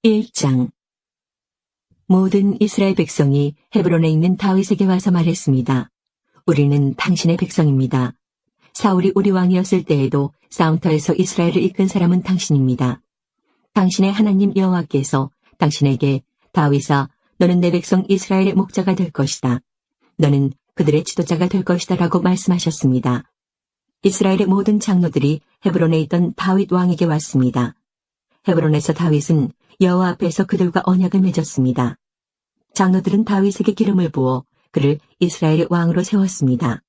1장. 모든 이스라엘 백성이 헤브론에 있는 다윗에게 와서 말했습니다. 우리는 당신의 백성입니다. 사울이 우리 왕이었을 때에도 싸움터에서 이스라엘을 이끈 사람은 당신입니다. 당신의 하나님 여호와께서 당신에게 다윗아, 너는 내 백성 이스라엘의 목자가 될 것이다. 너는 그들의 지도자가 될 것이다 라고 말씀하셨습니다. 이스라엘의 모든 장로들이 헤브론에 있던 다윗 왕에게 왔습니다. 헤브론에서 다윗은 여호와 앞에서 그들과 언약을 맺었습니다. 장로들은 다윗에게 기름을 부어 그를 이스라엘의 왕으로 세웠습니다.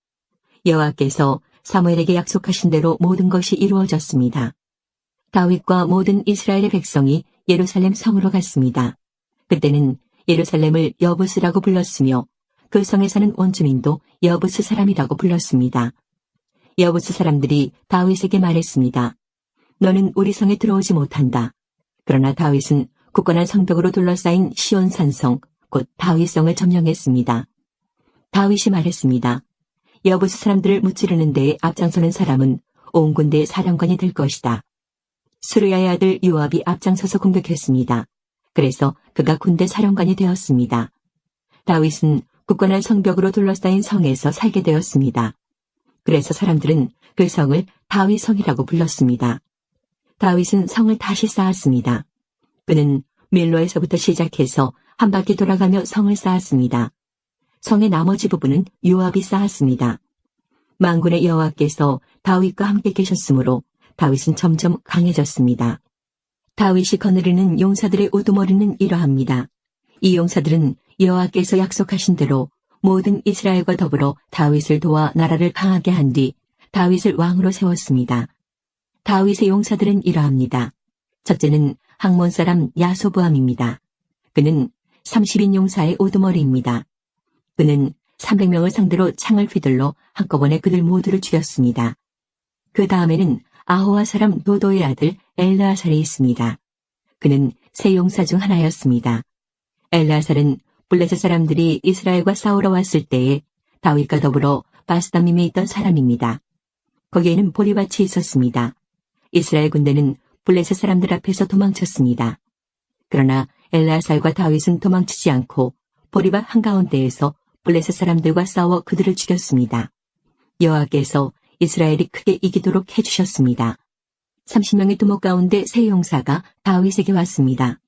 여호와께서 사무엘에게 약속하신 대로 모든 것이 이루어졌습니다. 다윗과 모든 이스라엘의 백성이 예루살렘 성으로 갔습니다. 그때는 예루살렘을 여부스라고 불렀으며 그 성에 사는 원주민도 여부스 사람이라고 불렀습니다. 여부스 사람들이 다윗에게 말했습니다. 너는 우리 성에 들어오지 못한다. 그러나 다윗은 굳건한 성벽으로 둘러싸인 시온 산성, 곧 다윗성을 점령했습니다. 다윗이 말했습니다. 여부스 사람들을 무찌르는 데에 앞장서는 사람은 온 군대의 사령관이 될 것이다. 수르야의 아들 요압이 앞장서서 공격했습니다. 그래서 그가 군대 사령관이 되었습니다. 다윗은 굳건한 성벽으로 둘러싸인 성에서 살게 되었습니다. 그래서 사람들은 그 성을 다윗성이라고 불렀습니다. 다윗은 성을 다시 쌓았습니다. 그는 밀로에서부터 시작해서 한 바퀴 돌아가며 성을 쌓았습니다. 성의 나머지 부분은 요압이 쌓았습니다. 만군의 여호와께서 다윗과 함께 계셨으므로 다윗은 점점 강해졌습니다. 다윗이 거느리는 용사들의 우두머리는 이러합니다. 이 용사들은 여호와께서 약속하신 대로 모든 이스라엘과 더불어 다윗을 도와 나라를 강하게 한 뒤 다윗을 왕으로 세웠습니다. 다윗의 용사들은 이러합니다. 첫째는 학몬 사람 야소부암입니다. 그는 30인 용사의 우두머리입니다. 그는 300명을 상대로 창을 휘둘러 한꺼번에 그들 모두를 죽였습니다. 그 다음에는 아호와 사람 도도의 아들 엘르아살이 있습니다. 그는 세 용사 중 하나였습니다. 엘르아살은 블레셋 사람들이 이스라엘과 싸우러 왔을 때에 다윗과 더불어 바스다밈에 있던 사람입니다. 거기에는 보리밭이 있었습니다. 이스라엘 군대는 블레셋 사람들 앞에서 도망쳤습니다. 그러나 엘르아살과 다윗은 도망치지 않고 보리밭 한가운데에서 블레셋 사람들과 싸워 그들을 죽였습니다. 여호와께서 이스라엘이 크게 이기도록 해주셨습니다. 30명의 두목 가운데 세 용사가 다윗에게 왔습니다.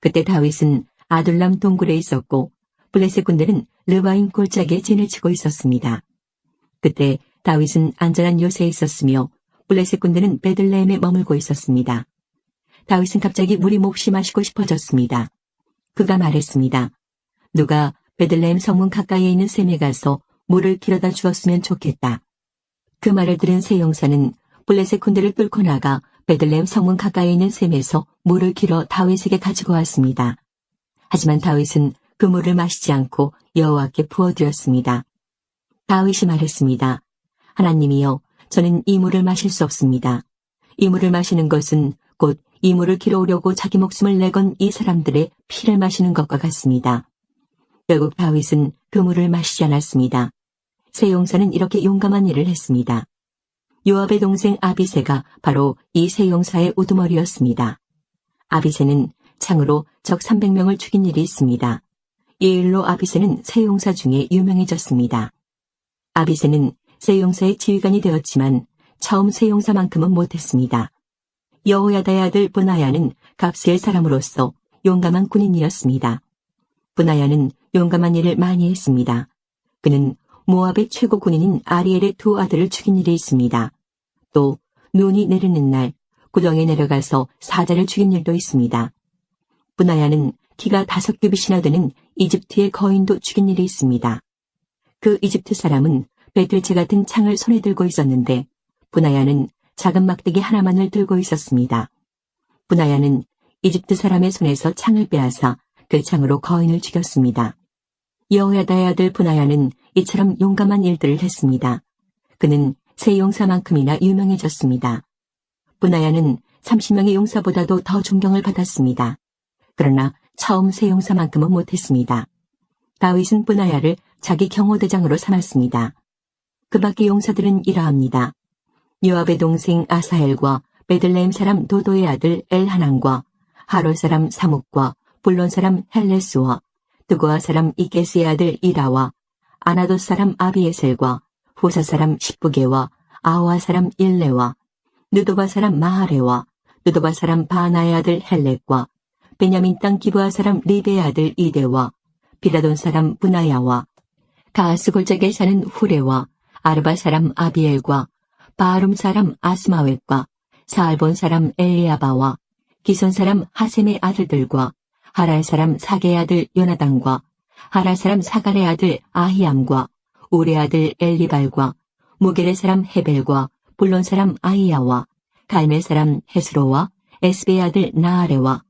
그때 다윗은 아둘람 동굴에 있었고 블레셋 군대는 르바임 골짜기에 진을 치고 있었습니다. 그때 다윗은 안전한 요새에 있었으며 블레셋 군대는 베들레헴에 머물고 있었습니다. 다윗은 갑자기 물이 몹시 마시고 싶어졌습니다. 그가 말했습니다. 누가 베들레헴 성문 가까이에 있는 샘에 가서 물을 길어다 주었으면 좋겠다. 그 말을 들은 세 용사는 블레셋 군대를 뚫고 나가 베들레헴 성문 가까이에 있는 샘에서 물을 길어 다윗에게 가지고 왔습니다. 하지만 다윗은 그 물을 마시지 않고 여호와께 부어드렸습니다. 다윗이 말했습니다. 하나님이여, 저는 이 물을 마실 수 없습니다. 이 물을 마시는 것은 곧 이 물을 길어오려고 자기 목숨을 내건 이 사람들의 피를 마시는 것과 같습니다. 결국 다윗은 그 물을 마시지 않았습니다. 세 용사는 이렇게 용감한 일을 했습니다. 요압의 동생 아비새가 바로 이 세 용사의 우두머리였습니다. 아비새는 창으로 적 300명을 죽인 일이 있습니다. 이 일로 아비새는 세 용사 중에 유명해졌습니다. 아비새는 세 용사의 지휘관이 되었지만 처음 세 용사만큼은 못했습니다. 여호야다의 아들 브나야는 갑스엘 사람으로서 용감한 군인이었습니다. 브나야는 용감한 일을 많이 했습니다. 그는 모압의 최고 군인인 아리엘의 두 아들을 죽인 일이 있습니다. 또 눈이 내리는 날 구덩이에 내려가서 사자를 죽인 일도 있습니다. 브나야는 키가 5규빗이나 되는 이집트의 거인도 죽인 일이 있습니다. 그 이집트 사람은 배틀채 같은 창을 손에 들고 있었는데 브나야는 작은 막대기 하나만을 들고 있었습니다. 브나야는 이집트 사람의 손에서 창을 빼앗아 그 창으로 거인을 죽였습니다. 여호야다의 아들 브나야는 이처럼 용감한 일들을 했습니다. 그는 세 용사만큼이나 유명해졌습니다. 브나야는 30명의 용사보다도 더 존경을 받았습니다. 그러나 처음 세 용사만큼은 못했습니다. 다윗은 브나야를 자기 경호대장으로 삼았습니다. 그 밖의 용사들은 이러합니다. 요압의 동생 아사헬과 베들레헴 사람 도도의 아들 엘하난과 하롯 사람 사묵과 불론 사람 헬레스와 드고아 사람 이게스의 아들 이라와 아나돗 사람 아비에셀과 후사 사람 십부게와 아와 사람 일레와 느도바 사람 마하레와 느도바 사람 바나의 아들 헬렉과 베냐민 땅 기브아 사람 리베의 아들 이데와 비라돈 사람 브나야와 가스 골짜기에 사는 후레와 아르바 사람 아비엘과 바룸 사람 아스마웻과 사알본 사람 엘리아바와 기손 사람 하셈의 아들들과 하랄 사람 사게의 아들 요나단과 하랄 사람 사갈의 아들 아히암과 우레 아들 엘리발과 무겔의 사람 헤벨과 불론 사람 아이야와 갈멜 사람 헤스로와 에스베의 아들 나아레와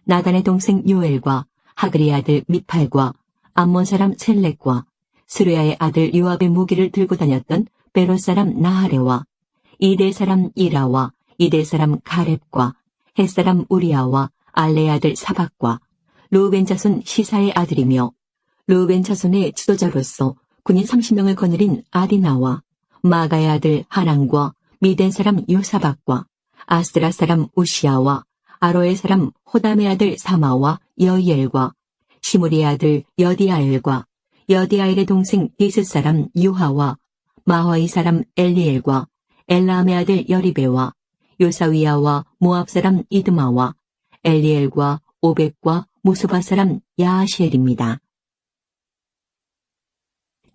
나단의 동생 요엘과 하그리의 아들 미팔과 암몬 사람 셀렉과 스루야의 아들 요압의 무기를 들고 다녔던 베롯 사람 나하레와 이대 사람 이라와 이대 사람 가렙과 헷 사람 우리아와 알레의 아들 사박과 르우벤 자손 시사의 아들이며 르우벤 자손의 지도자로서 군인 30명을 거느린 아디나와 마가의 아들 하난과 미덴 사람 요사박과 아스드라 사람 우시아와 아로의 사람 호담의 아들 사마와 여이엘과 시무리의 아들 여디아엘과 여디아엘의 동생 디스 사람 유하와 마화이 사람 엘리엘과 엘라함의 아들 여리베와 요사위야와 모압 사람 이드마와 엘리엘과 오벡과 무수바 사람 야하시엘입니다.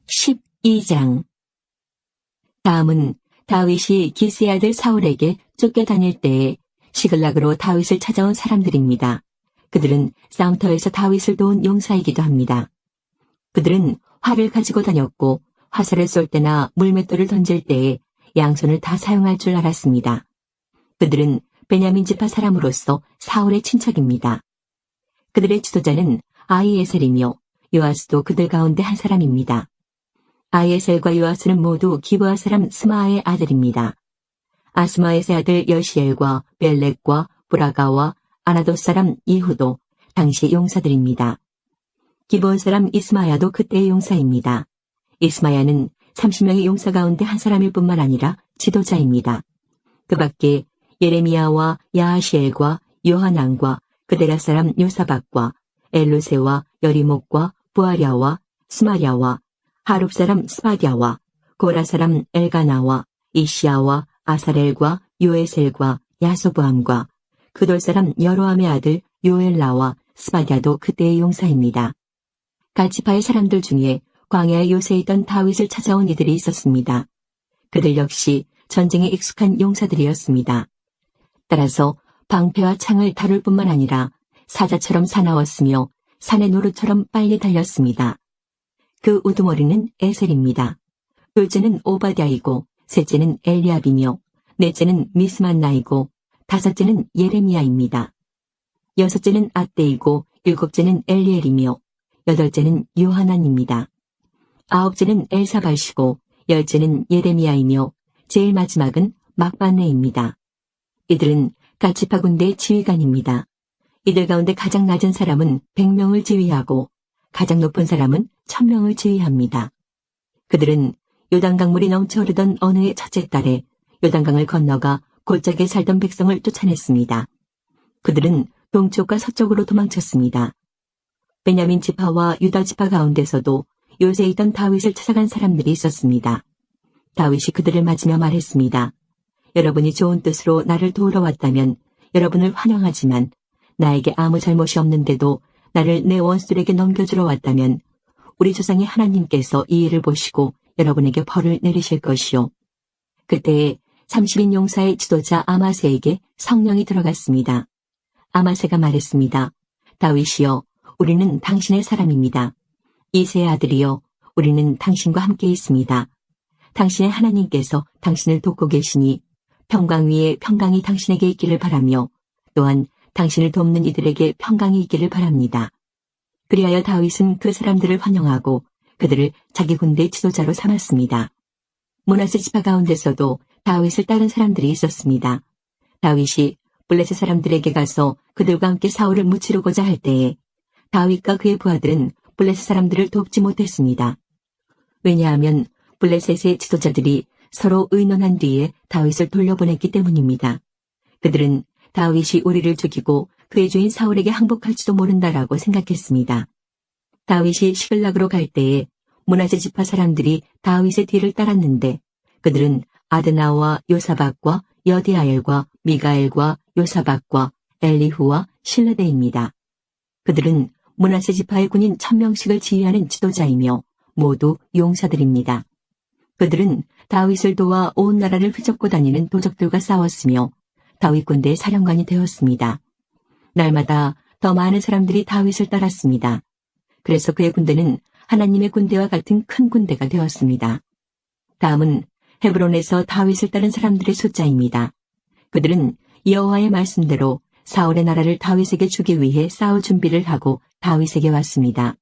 12장. 다음은 다윗이 기스의 아들 사울에게 쫓겨다닐 때에 시글락으로 다윗을 찾아온 사람들입니다. 그들은 싸움터에서 다윗을 도운 용사이기도 합니다. 그들은 활을 가지고 다녔고 화살을 쏠 때나 물맷돌을 던질 때에 양손을 다 사용할 줄 알았습니다. 그들은 베냐민 지파 사람으로서 사울의 친척입니다. 그들의 지도자는 아히에셀이며 요아스도 그들 가운데 한 사람입니다. 아히에셀과 요아스는 모두 기브아 사람 스마아의 아들입니다. 아스마의 아들 여시엘과 벨렉과 브라가와 아나돗 사람 이후도 당시 용사들입니다. 기브온 사람 이스마야도 그때의 용사입니다. 이스마야는 30명의 용사 가운데 한 사람일 뿐만 아니라 지도자입니다. 그 밖에 예레미야와 야하시엘과 요하난과 그데라 사람 요사박과 엘루세와 여리목과 부아랴와 스마랴와 하룹 사람 스바디아와 고라 사람 엘가나와 이시야와 아사렐과 요에셀과 야소부함과 그돌 사람 여로함의 아들 요엘라와 스바디아도 그때의 용사입니다. 가치파의 사람들 중에 광야의 요새에 있던 다윗을 찾아온 이들이 있었습니다. 그들 역시 전쟁에 익숙한 용사들이었습니다. 따라서 방패와 창을 다룰 뿐만 아니라 사자처럼 사나웠으며 산의 노루처럼 빨리 달렸습니다. 그 우두머리는 에셀입니다. 둘째는 오바댜이고 셋째는 엘리압이며 넷째는 미스만나이고 다섯째는 예레미야입니다. 여섯째는 아떼이고 일곱째는 엘리엘이며 여덟째는 요하난입니다. 아홉째는 엘사발시고 열째는 예레미야이며 제일 마지막은 막반네입니다. 이들은 가치파 군대의 지휘관입니다. 이들 가운데 가장 낮은 사람은 100명을 지휘하고 가장 높은 사람은 1000명을 지휘합니다. 그들은 요단강물이 넘쳐 흐르던 어느 해 첫째 달에 요단강을 건너가 골짜기에 살던 백성을 쫓아냈습니다. 그들은 동쪽과 서쪽으로 도망쳤습니다. 베냐민 지파와 유다 지파 가운데서도 요새에 있던 다윗을 찾아간 사람들이 있었습니다. 다윗이 그들을 맞으며 말했습니다. 여러분이 좋은 뜻으로 나를 도우러 왔다면 여러분을 환영하지만 나에게 아무 잘못이 없는데도 나를 내 원수들에게 넘겨주러 왔다면 우리 조상의 하나님께서 이 일을 보시고 여러분에게 벌을 내리실 것이요. 그때에 30인 용사의 지도자 아마세에게 성령이 들어갔습니다. 아마세가 말했습니다. 다윗이여, 우리는 당신의 사람입니다. 이새의 아들이여, 우리는 당신과 함께 있습니다. 당신의 하나님께서 당신을 돕고 계시니 평강 위에 평강이 당신에게 있기를 바라며 또한 당신을 돕는 이들에게 평강이 있기를 바랍니다. 그리하여 다윗은 그 사람들을 환영하고 그들을 자기 군대 지도자로 삼았습니다. 므낫세 지파 가운데서도 다윗을 따른 사람들이 있었습니다. 다윗이 블레셋 사람들에게 가서 그들과 함께 사울을 무찌르고자 할 때에 다윗과 그의 부하들은 블레셋 사람들을 돕지 못했습니다. 왜냐하면 블레셋의 지도자들이 서로 의논한 뒤에 다윗을 돌려보냈기 때문입니다. 그들은 다윗이 우리를 죽이고 그의 주인 사울에게 항복할지도 모른다라고 생각했습니다. 다윗이 시글락으로 갈 때에 므낫세 지파 사람들이 다윗의 뒤를 따랐는데 그들은 아드나와 요사박과 여디아엘과 미가엘과 요사박과 엘리후와 실르데입니다. 그들은 므낫세 지파의 군인 1000명씩을 지휘하는 지도자이며 모두 용사들입니다. 그들은 다윗을 도와 온 나라를 휘젓고 다니는 도적들과 싸웠으며 다윗 군대의 사령관이 되었습니다. 날마다 더 많은 사람들이 다윗을 따랐습니다. 그래서 그의 군대는 하나님의 군대와 같은 큰 군대가 되었습니다. 다음은 헤브론에서 다윗을 따른 사람들의 숫자입니다. 그들은 여호와의 말씀대로 사울의 나라를 다윗에게 주기 위해 싸울 준비를 하고 다윗에게 왔습니다.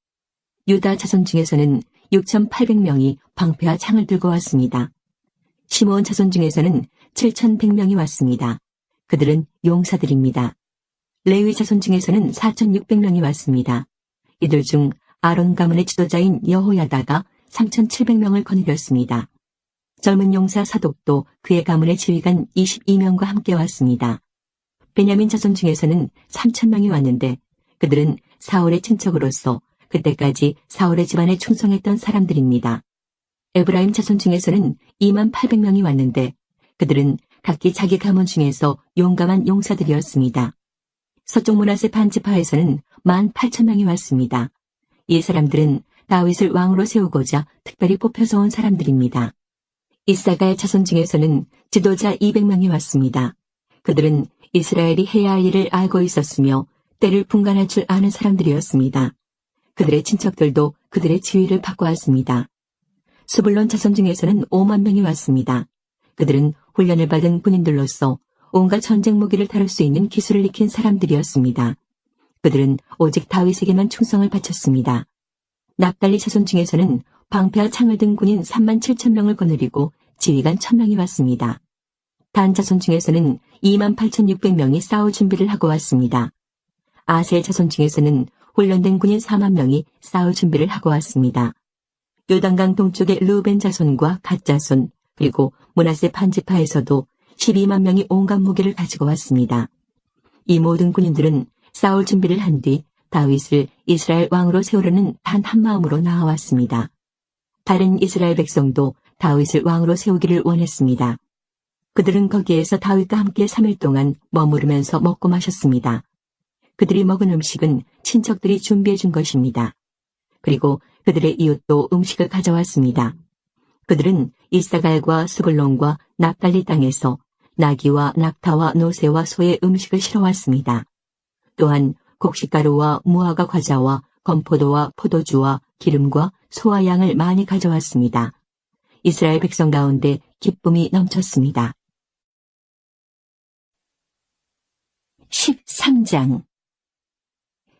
유다 자손 중에서는 6,800명이 방패와 창을 들고 왔습니다. 시므온 자손 중에서는 7,100명이 왔습니다. 그들은 용사들입니다. 레위 자손 중에서는 4,600명이 왔습니다. 이들 중 아론 가문의 지도자인 여호야다가 3,700명을 거느렸습니다. 젊은 용사 사독도 그의 가문의 지휘관 22명과 함께 왔습니다. 베냐민 자손 중에서는 3,000명이 왔는데 그들은 사울의 친척으로서 그때까지 사울의 집안에 충성했던 사람들입니다. 에브라임 자손 중에서는 28,000명이 왔는데 그들은 각기 자기 가문 중에서 용감한 용사들이었습니다. 서쪽 므낫세 반지파에서는 18,000명이 왔습니다. 이 사람들은 다윗을 왕으로 세우고자 특별히 뽑혀서 온 사람들입니다. 이사갈 자손 중에서는 지도자 200명이 왔습니다. 그들은 이스라엘이 해야 할 일을 알고 있었으며 때를 분간할 줄 아는 사람들이었습니다. 그들의 친척들도 그들의 지휘를 받고 왔습니다. 스불론 자손 중에서는 5만 명이 왔습니다. 그들은 훈련을 받은 군인들로서 온갖 전쟁 무기를 다룰 수 있는 기술을 익힌 사람들이었습니다. 그들은 오직 다윗에게만 충성을 바쳤습니다. 납달리 자손 중에서는 방패와 창을 든 군인 37,000명을 거느리고 지휘관 1,000명이 왔습니다. 단 자손 중에서는 28,600명이 싸울 준비를 하고 왔습니다. 아셀 자손 중에서는 훈련된 군인 4만 명이 싸울 준비를 하고 왔습니다. 요단강 동쪽의 르우벤 자손과 갓 자손 그리고 므낫세 반지파에서도 12만 명이 온갖 무기를 가지고 왔습니다. 이 모든 군인들은 싸울 준비를 한 뒤 다윗을 이스라엘 왕으로 세우려는 단 한 마음으로 나아왔습니다. 다른 이스라엘 백성도 다윗을 왕으로 세우기를 원했습니다. 그들은 거기에서 다윗과 함께 3일 동안 머무르면서 먹고 마셨습니다. 그들이 먹은 음식은 친척들이 준비해 준 것입니다. 그리고 그들의 이웃도 음식을 가져왔습니다. 그들은 이사갈과 스불론과 납달리 땅에서 나귀와 낙타와 노새와 소의 음식을 실어왔습니다. 또한 곡식가루와 무화과 과자와 건포도와 포도주와 기름과 소와 양을 많이 가져왔습니다. 이스라엘 백성 가운데 기쁨이 넘쳤습니다. 13장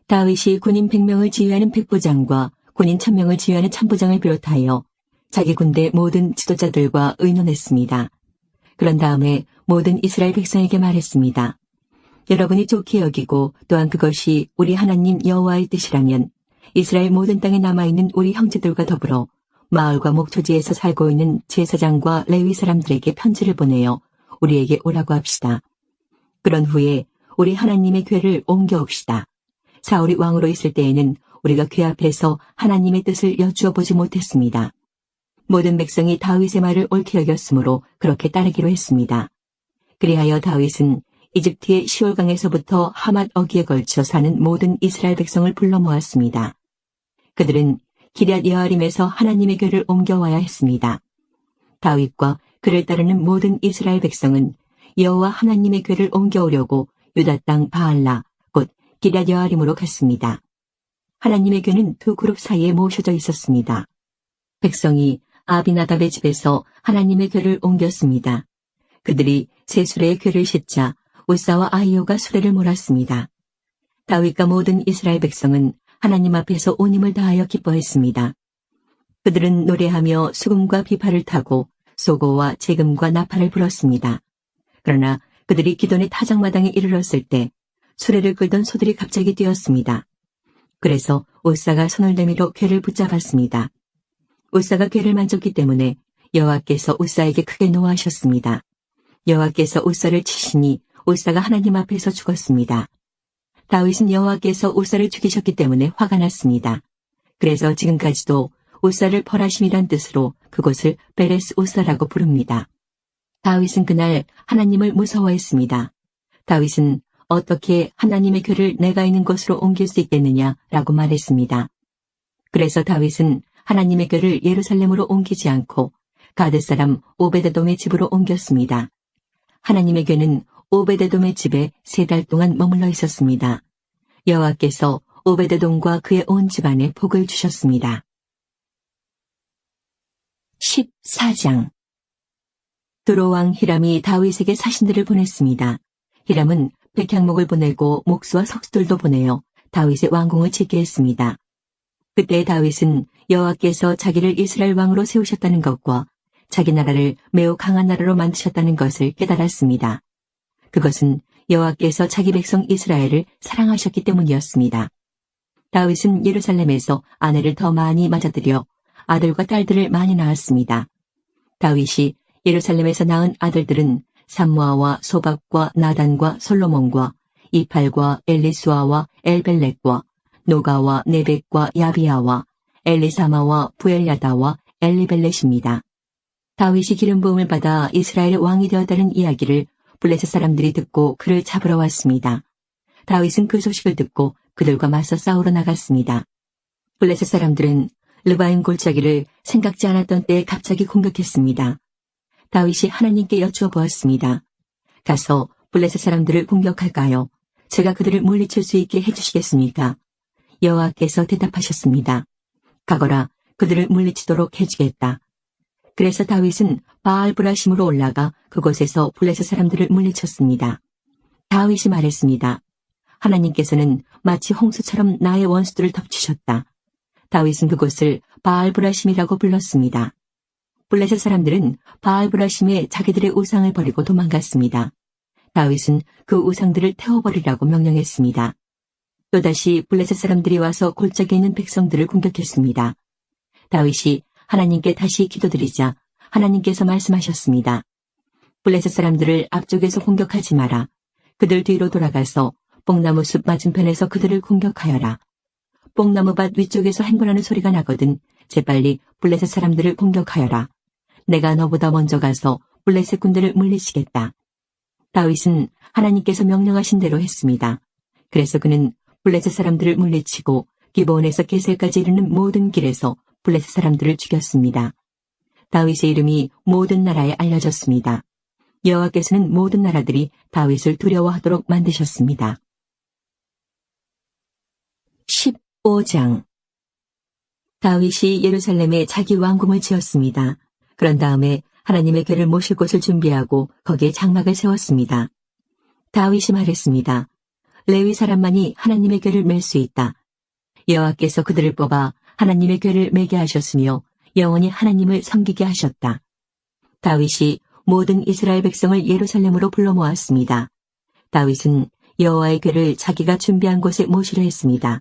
다윗이 군인 100명을 지휘하는 백부장과 군인 1000명을 지휘하는 참부장을 비롯하여 자기 군대 모든 지도자들과 의논했습니다. 그런 다음에 모든 이스라엘 백성에게 말했습니다. 여러분이 좋게 여기고 또한 그것이 우리 하나님 여호와의 뜻이라면 이스라엘 모든 땅에 남아있는 우리 형제들과 더불어 마을과 목초지에서 살고 있는 제사장과 레위 사람들에게 편지를 보내어 우리에게 오라고 합시다. 그런 후에 우리 하나님의 궤를 옮겨옵시다. 사울이 왕으로 있을 때에는 우리가 궤 앞에서 하나님의 뜻을 여쭈어 보지 못했습니다. 모든 백성이 다윗의 말을 옳게 여겼으므로 그렇게 따르기로 했습니다. 그리하여 다윗은 이집트의 시올강에서부터 하맛 어기에 걸쳐 사는 모든 이스라엘 백성을 불러 모았습니다. 그들은 기럇 여아림에서 하나님의 궤를 옮겨와야 했습니다. 다윗과 그를 따르는 모든 이스라엘 백성은 여호와 하나님의 궤를 옮겨오려고 유다 땅 바알라 곧 기럇 여아림으로 갔습니다. 하나님의 궤는 두 그룹 사이에 모셔져 있었습니다. 백성이 아비나답의 집에서 하나님의 궤를 옮겼습니다. 그들이 새 수레에 궤를 싣자 우사와 아이오가 수레를 몰았습니다. 다윗과 모든 이스라엘 백성은 하나님 앞에서 온 힘을 다하여 기뻐했습니다. 그들은 노래하며 수금과 비파를 타고 소고와 재금과 나팔을 불었습니다. 그러나 그들이 기돈의 타작마당에 이르렀을 때 수레를 끌던 소들이 갑자기 뛰었습니다. 그래서 우사가 손을 내밀어 궤를 붙잡았습니다. 우사가 궤를 만졌기 때문에 여호와께서 우사에게 크게 노하셨습니다. 여호와께서 우사를 치시니 우사가 하나님 앞에서 죽었습니다. 다윗은 여호와께서 우사를 죽이셨기 때문에 화가 났습니다. 그래서 지금까지도 우사를 벌하심이란 뜻으로 그곳을 베레스 우사라고 부릅니다. 다윗은 그날 하나님을 무서워했습니다. 다윗은 어떻게 하나님의 궤를 내가 있는 곳으로 옮길 수 있겠느냐라고 말했습니다. 그래서 다윗은 하나님의 궤를 예루살렘으로 옮기지 않고 가드 사람 오베데돔의 집으로 옮겼습니다. 하나님의 궤는 오베데돔의 집에 3달 동안 머물러 있었습니다. 여호와께서 오베데돔과 그의 온 집안에 복을 주셨습니다. 14장 두로왕 히람이 다윗에게 사신들을 보냈습니다. 히람은 백향목을 보내고 목수와 석수들도 보내어 다윗의 왕궁을 짓게 했습니다. 그때 다윗은 여호와께서 자기를 이스라엘 왕으로 세우셨다는 것과 자기 나라를 매우 강한 나라로 만드셨다는 것을 깨달았습니다. 그것은 여호와께서 자기 백성 이스라엘을 사랑하셨기 때문이었습니다. 다윗은 예루살렘에서 아내를 더 많이 맞아들여 아들과 딸들을 많이 낳았습니다. 다윗이 예루살렘에서 낳은 아들들은 삼무아와 소박과 나단과 솔로몬과 이팔과 엘리수아와 엘벨렉과 노가와 네벡과 야비아와 엘리사마와 부엘야다와 엘리벨렛입니다. 다윗이 기름 부음을 받아 이스라엘의 왕이 되었다는 이야기를 블레셋 사람들이 듣고 그를 잡으러 왔습니다. 다윗은 그 소식을 듣고 그들과 맞서 싸우러 나갔습니다. 블레셋 사람들은 르바임 골짜기를 생각지 않았던 때에 갑자기 공격했습니다. 다윗이 하나님께 여쭈어 보았습니다. 가서 블레셋 사람들을 공격할까요? 제가 그들을 물리칠 수 있게 해주시겠습니까? 여호와께서 대답하셨습니다. 가거라, 그들을 물리치도록 해주겠다. 그래서 다윗은 바알브라심으로 올라가 그곳에서 블레셋 사람들을 물리쳤습니다. 다윗이 말했습니다. 하나님께서는 마치 홍수처럼 나의 원수들을 덮치셨다. 다윗은 그곳을 바알브라심이라고 불렀습니다. 블레셋 사람들은 바알브라심에 자기들의 우상을 버리고 도망갔습니다. 다윗은 그 우상들을 태워버리라고 명령했습니다. 또다시 블레셋 사람들이 와서 골짜기에 있는 백성들을 공격했습니다. 다윗이 하나님께 다시 기도드리자 하나님께서 말씀하셨습니다. 블레셋 사람들을 앞쪽에서 공격하지 마라. 그들 뒤로 돌아가서 뽕나무 숲 맞은편에서 그들을 공격하여라. 뽕나무밭 위쪽에서 행군하는 소리가 나거든 재빨리 블레셋 사람들을 공격하여라. 내가 너보다 먼저 가서 블레셋 군대를 물리치겠다. 다윗은 하나님께서 명령하신 대로 했습니다. 그래서 그는 블레셋 사람들을 물리치고 기브온에서 게셀까지 이르는 모든 길에서 블레셋 사람들을 죽였습니다. 다윗의 이름이 모든 나라에 알려졌습니다. 여호와께서는 모든 나라들이 다윗을 두려워하도록 만드셨습니다. 15장 다윗이 예루살렘에 자기 왕궁을 지었습니다. 그런 다음에 하나님의 궤를 모실 곳을 준비하고 거기에 장막을 세웠습니다. 다윗이 말했습니다. 레위 사람만이 하나님의 궤를 맬 수 있다. 여호와께서 그들을 뽑아 하나님의 궤를 매게 하셨으며 영원히 하나님을 섬기게 하셨다. 다윗이 모든 이스라엘 백성을 예루살렘으로 불러 모았습니다. 다윗은 여호와의 궤를 자기가 준비한 곳에 모시려 했습니다.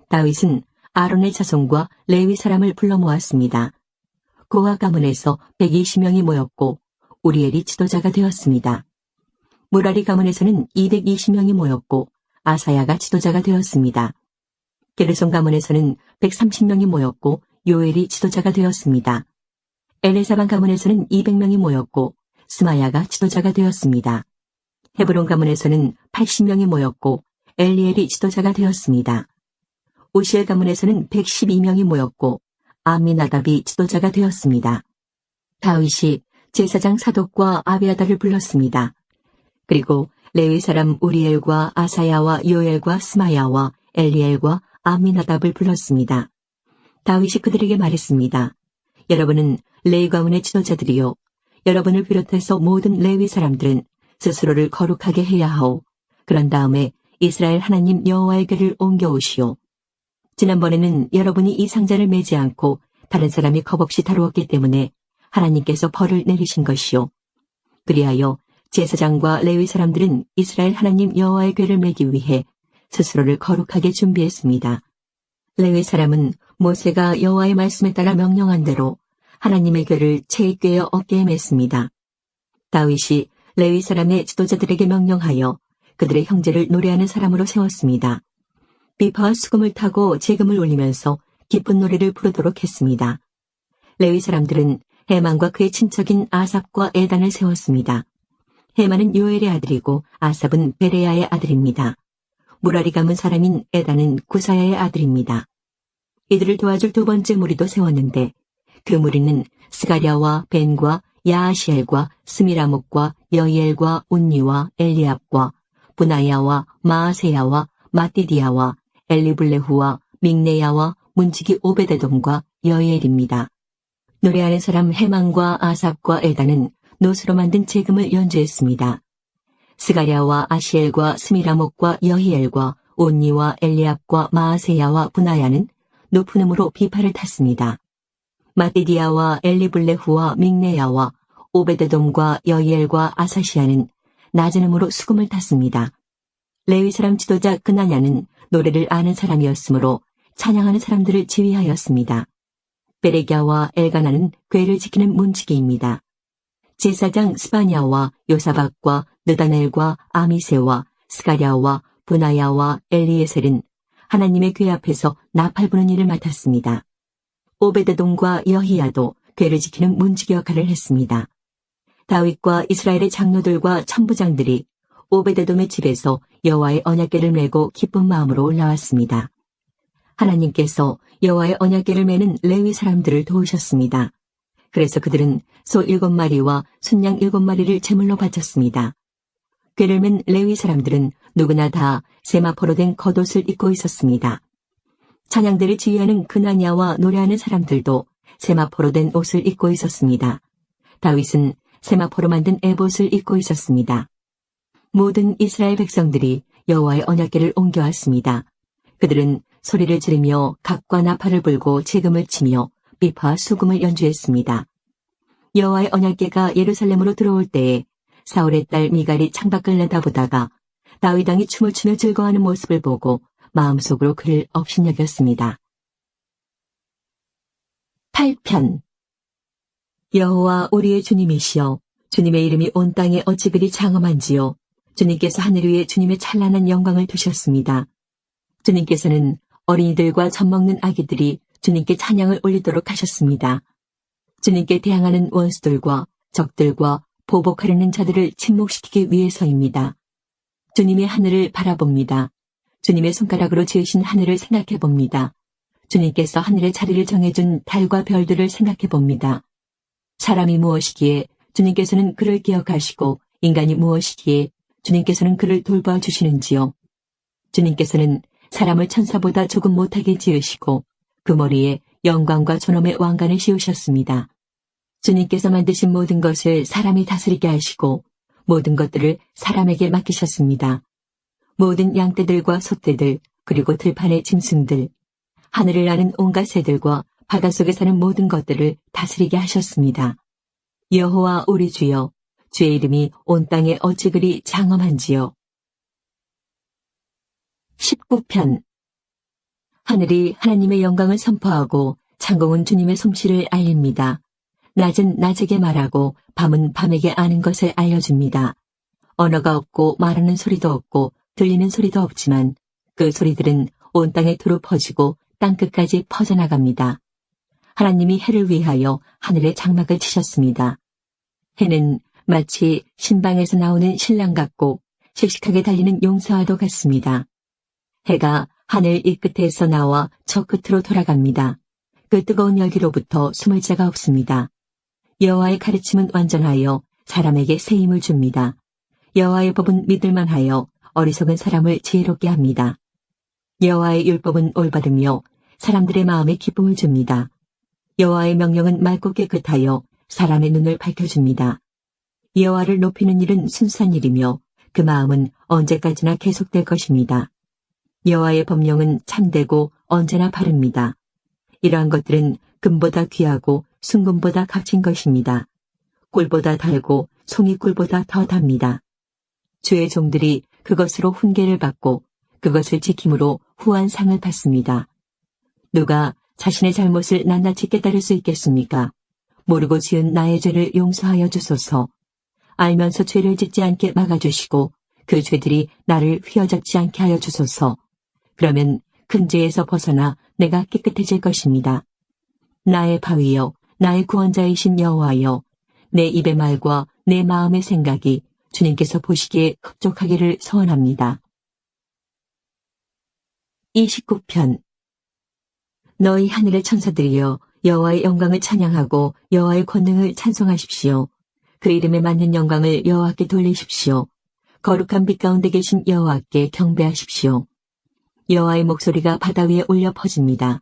다윗은 아론의 자손과 레위 사람을 불러 모았습니다. 고아 가문에서 120명이 모였고 우리엘이 지도자가 되었습니다. 무라리 가문에서는 220명이 모였고 아사야가 지도자가 되었습니다. 게르손 가문에서는 130명이 모였고 요엘이 지도자가 되었습니다. 엘레사반 가문에서는 200명이 모였고 스마야가 지도자가 되었습니다. 헤브론 가문에서는 80명이 모였고 엘리엘이 지도자가 되었습니다. 오시엘 가문에서는 112명이 모였고 암미나답이 지도자가 되었습니다. 다윗이 제사장 사독과 아비아달을 불렀습니다. 그리고 레위 사람 우리엘과 아사야와 요엘과 스마야와 엘리엘과 암미나답을 불렀습니다. 다윗이 그들에게 말했습니다. 여러분은 레위 가문의 지도자들이요. 여러분을 비롯해서 모든 레위 사람들은 스스로를 거룩하게 해야 하오. 그런 다음에 이스라엘 하나님 여호와의 궤를 옮겨오시오. 지난번에는 여러분이 이 상자를 매지 않고 다른 사람이 겁없이 다루었기 때문에 하나님께서 벌을 내리신 것이요. 그리하여 제사장과 레위 사람들은 이스라엘 하나님 여호와의 궤를 매기 위해 스스로를 거룩하게 준비했습니다. 레위 사람은 모세가 여호와의 말씀에 따라 명령한 대로 하나님의 궤를 채에 꿰어 어깨에 맸습니다. 다윗이 레위 사람의 지도자들에게 명령하여 그들의 형제를 노래하는 사람으로 세웠습니다. 비파와 수금을 타고 재금을 울리면서 기쁜 노래를 부르도록 했습니다. 레위 사람들은 헤만과 그의 친척인 아삽과 에단을 세웠습니다. 헤만은 요엘의 아들이고 아삽은 베레야의 아들입니다. 무라리 가문 사람인 에단은 구사야의 아들입니다. 이들을 도와줄 두 번째 무리도 세웠는데 그 무리는 스가랴와 벤과 야아시엘과 스미라목과 여이엘과 운니와 엘리압과 부나야와 마아세야와 마띠디야와 엘리블레후와 믹네야와 문지기 오베데돔과 여이엘입니다. 노래하는 사람 헤만과 아삽과 에단은 노스로 만든 재금을 연주했습니다. 스가랴와 아시엘과 스미라목과 여히엘과 온니와 엘리압과 마아세야와 부나야는 높은 음으로 비파를 탔습니다. 마띠디야와 엘리블레후와 믹네야와 오베데돔과 여이엘과 아사시아는 낮은 음으로 수금을 탔습니다. 레위 사람 지도자 그나냐는 노래를 아는 사람이었으므로 찬양하는 사람들을 지휘하였습니다. 베레갸와 엘가나는 궤를 지키는 문지기입니다. 제사장 스바냐와 요사박과 느다넬과 아미세와 스가랴와 부나야와 엘리에셀은 하나님의 궤 앞에서 나팔 부는 일을 맡았습니다. 오베데돔과 여히야도 궤를 지키는 문지기 역할을 했습니다. 다윗과 이스라엘의 장로들과 천부장들이 오베데돔의 집에서 여호와의 언약궤를 메고 기쁜 마음으로 올라왔습니다. 하나님께서 여호와의 언약궤를 메는 레위 사람들을 도우셨습니다. 그래서 그들은 소 7마리와 순양 7마리를 제물로 바쳤습니다. 궤를 맨 레위 사람들은 누구나 다 세마포로 된 겉옷을 입고 있었습니다. 찬양대를 지휘하는 그나냐와 노래하는 사람들도 세마포로 된 옷을 입고 있었습니다. 다윗은 세마포로 만든 에봇을 입고 있었습니다. 모든 이스라엘 백성들이 여호와의 언약궤를 옮겨왔습니다. 그들은 소리를 지르며 각과 나팔을 불고 재금을 치며 비파와 수금을 연주했습니다. 여호와의 언약궤가 예루살렘으로 들어올 때에 사울의 딸 미갈이 창밖을 내다보다가 다윗 왕이 춤을 추며 즐거워하는 모습을 보고 마음속으로 그를 업신여겼습니다. 8편 여호와 우리의 주님이시여 주님의 이름이 온 땅에 어찌 그리 장엄한지요. 주님께서 하늘 위에 주님의 찬란한 영광을 두셨습니다. 주님께서는 어린이들과 젖먹는 아기들이 주님께 찬양을 올리도록 하셨습니다. 주님께 대항하는 원수들과 적들과 보복하려는 자들을 침묵시키기 위해서입니다. 주님의 하늘을 바라봅니다. 주님의 손가락으로 지으신 하늘을 생각해봅니다. 주님께서 하늘의 자리를 정해준 달과 별들을 생각해봅니다. 사람이 무엇이기에 주님께서는 그를 기억하시고 인간이 무엇이기에 주님께서는 그를 돌봐주시는지요. 주님께서는 사람을 천사보다 조금 못하게 지으시고 그 머리에 영광과 존엄의 왕관을 씌우셨습니다. 주님께서 만드신 모든 것을 사람이 다스리게 하시고 모든 것들을 사람에게 맡기셨습니다. 모든 양떼들과 소떼들 그리고 들판의 짐승들, 하늘을 나는 온갖 새들과 바닷속에 사는 모든 것들을 다스리게 하셨습니다. 여호와 우리 주여, 주의 이름이 온 땅에 어찌 그리 장엄한지요. 19편 하늘이 하나님의 영광을 선포하고 창공은 주님의 솜씨를 알립니다. 낮은 낮에게 말하고 밤은 밤에게 아는 것을 알려줍니다. 언어가 없고 말하는 소리도 없고 들리는 소리도 없지만 그 소리들은 온 땅에 두루 퍼지고 땅끝까지 퍼져나갑니다. 하나님이 해를 위하여 하늘에 장막을 치셨습니다. 해는 마치 신방에서 나오는 신랑 같고 씩씩하게 달리는 용사와도 같습니다. 해가 하늘 이 끝에서 나와 저 끝으로 돌아갑니다. 그 뜨거운 열기로부터 숨을 자가 없습니다. 여호와의 가르침은 완전하여 사람에게 새 힘을 줍니다. 여호와의 법은 믿을만하여 어리석은 사람을 지혜롭게 합니다. 여호와의 율법은 올바르며 사람들의 마음에 기쁨을 줍니다. 여호와의 명령은 맑고 깨끗하여 사람의 눈을 밝혀줍니다. 여호와를 높이는 일은 순수한 일이며 그 마음은 언제까지나 계속될 것입니다. 여호와의 법령은 참되고 언제나 바릅니다. 이러한 것들은 금보다 귀하고 순금보다 값진 것입니다. 꿀보다 달고 송이꿀보다 더 답니다. 주의 종들이 그것으로 훈계를 받고 그것을 지킴으로 후한 상을 받습니다. 누가 자신의 잘못을 낱낱이 깨달을 수 있겠습니까? 모르고 지은 나의 죄를 용서하여 주소서. 알면서 죄를 짓지 않게 막아주시고 그 죄들이 나를 휘어잡지 않게 하여 주소서. 그러면 큰 죄에서 벗어나 내가 깨끗해질 것입니다. 나의 바위여, 나의 구원자이신 여호와여, 내 입의 말과 내 마음의 생각이 주님께서 보시기에 흡족하기를 소원합니다. 29편. 너희 하늘의 천사들이여, 여호와의 영광을 찬양하고 여호와의 권능을 찬송하십시오. 그 이름에 맞는 영광을 여호와께 돌리십시오. 거룩한 빛 가운데 계신 여호와께 경배하십시오. 여호와의 목소리가 바다 위에 울려 퍼집니다.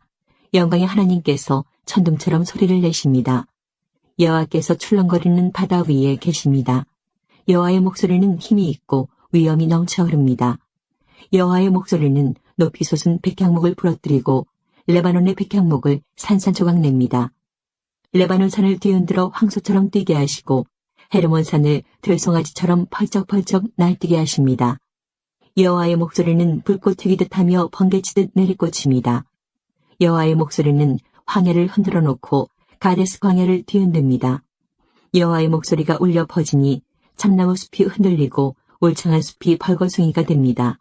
영광의 하나님께서 천둥처럼 소리를 내십니다. 여호와께서 출렁거리는 바다 위에 계십니다. 여호와의 목소리는 힘이 있고 위엄이 넘쳐 흐릅니다. 여호와의 목소리는 높이 솟은 백향목을 부러뜨리고 레바논의 백향목을 산산조각 냅니다. 레바논 산을 뒤흔들어 황소처럼 뛰게 하시고 헤르몬 산을 들송아지처럼 펄쩍펄쩍 날뛰게 하십니다. 여호와의 목소리는 불꽃 튀기듯 하며 번개치듯 내리꽂힙니다. 여호와의 목소리는 황해를 흔들어 놓고 가데스 광야를 뒤흔듭니다. 여호와의 목소리가 울려 퍼지니 참나무 숲이 흔들리고 울창한 숲이 벌거숭이가 됩니다.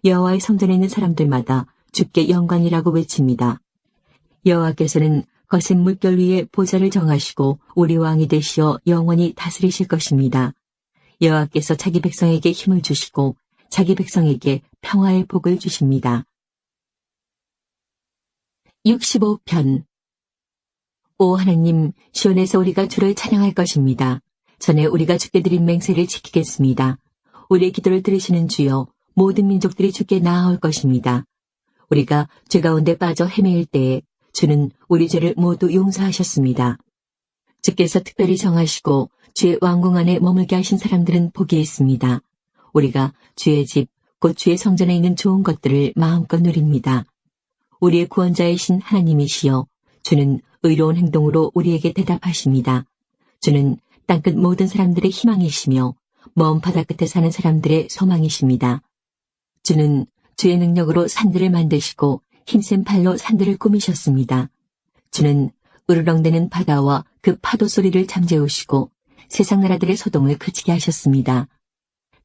여호와의 성전에 있는 사람들마다 주께 영광이라고 외칩니다. 여호와께서는 거센 물결 위에 보좌를 정하시고 우리 왕이 되시어 영원히 다스리실 것입니다. 여호와께서 자기 백성에게 힘을 주시고 자기 백성에게 평화의 복을 주십니다. 65편. 오 하나님, 시온에서 우리가 주를 찬양할 것입니다. 전에 우리가 주께 드린 맹세를 지키겠습니다. 우리의 기도를 들으시는 주여, 모든 민족들이 주께 나아올 것입니다. 우리가 죄 가운데 빠져 헤매일 때에 주는 우리 죄를 모두 용서하셨습니다. 주께서 특별히 정하시고 주의 왕궁 안에 머물게 하신 사람들은 복이 있습니다. 우리가 주의 집, 곧 주의 성전에 있는 좋은 것들을 마음껏 누립니다. 우리의 구원자이신 하나님이시여, 주는 의로운 행동으로 우리에게 대답하십니다. 주는 땅끝 모든 사람들의 희망이시며 먼 바다 끝에 사는 사람들의 소망이십니다. 주는 주의 능력으로 산들을 만드시고 힘센 팔로 산들을 꾸미셨습니다. 주는 으르렁대는 바다와 그 파도 소리를 잠재우시고 세상 나라들의 소동을 그치게 하셨습니다.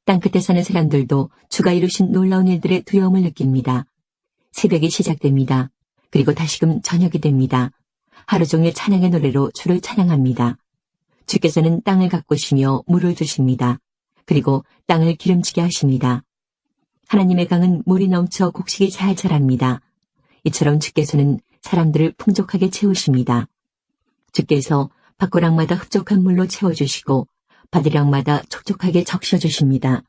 땅끝에 사는 사람들도 주가 이루신 놀라운 일들의 두려움을 느낍니다. 새벽이 시작됩니다. 그리고 다시금 저녁이 됩니다. 하루 종일 찬양의 노래로 주를 찬양합니다. 주께서는 땅을 가꾸시며 물을 주십니다. 그리고 땅을 기름지게 하십니다. 하나님의 강은 물이 넘쳐 곡식이 잘 자랍니다. 이처럼 주께서는 사람들을 풍족하게 채우십니다. 주께서 밭고랑마다 흡족한 물로 채워주시고 바디락마다 촉촉하게 적셔주십니다.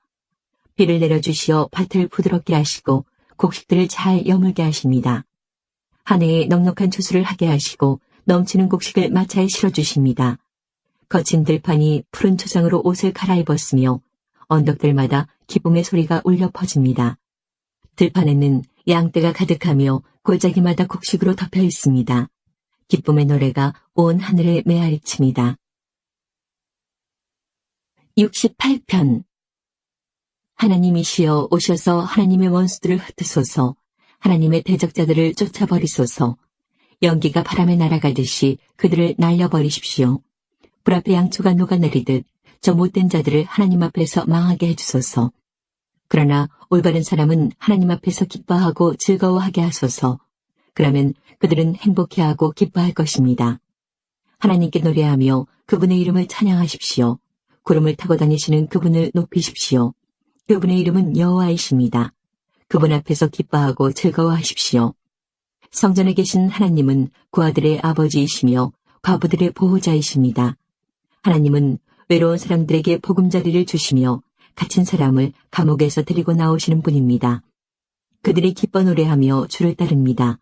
비를 내려주시어 밭을 부드럽게 하시고 곡식들을 잘 여물게 하십니다. 한 해에 넉넉한 추수를 하게 하시고 넘치는 곡식을 마차에 실어주십니다. 거친 들판이 푸른 초장으로 옷을 갈아입었으며 언덕들마다 기쁨의 소리가 울려 퍼집니다. 들판에는 양떼가 가득하며 골짜기마다 곡식으로 덮여 있습니다. 기쁨의 노래가 온 하늘에 메아리칩니다. 68편. 하나님이시여 오셔서 하나님의 원수들을 흩으소서. 하나님의 대적자들을 쫓아버리소서. 연기가 바람에 날아가듯이 그들을 날려버리십시오. 불 앞에 양초가 녹아내리듯 저 못된 자들을 하나님 앞에서 망하게 해주소서. 그러나 올바른 사람은 하나님 앞에서 기뻐하고 즐거워하게 하소서. 그러면 그들은 행복해하고 기뻐할 것입니다. 하나님께 노래하며 그분의 이름을 찬양하십시오. 구름을 타고 다니시는 그분을 높이십시오. 그분의 이름은 여호와이십니다. 그분 앞에서 기뻐하고 즐거워하십시오. 성전에 계신 하나님은 고아들의 아버지이시며 과부들의 보호자이십니다. 하나님은 외로운 사람들에게 보금자리를 주시며 갇힌 사람을 감옥에서 데리고 나오시는 분입니다. 그들이 기뻐 노래하며 주를 따릅니다.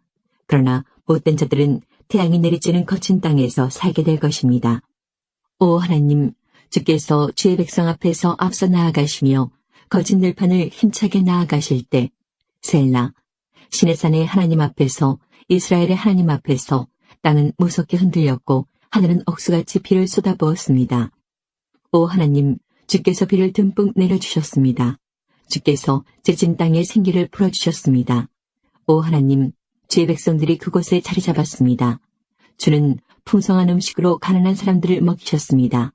그러나 못된 자들은 태양이 내리쬐는 거친 땅에서 살게 될 것입니다. 오 하나님, 주께서 주의 백성 앞에서 앞서 나아가시며 거친 들판을 힘차게 나아가실 때 셀라, 시내산의 하나님 앞에서 이스라엘의 하나님 앞에서 땅은 무섭게 흔들렸고 하늘은 억수같이 비를 쏟아부었습니다. 오 하나님, 주께서 비를 듬뿍 내려주셨습니다. 주께서 지친 땅에 생기를 풀어주셨습니다. 오 하나님, 주의 백성들이 그곳에 자리 잡았습니다. 주는 풍성한 음식으로 가난한 사람들을 먹이셨습니다.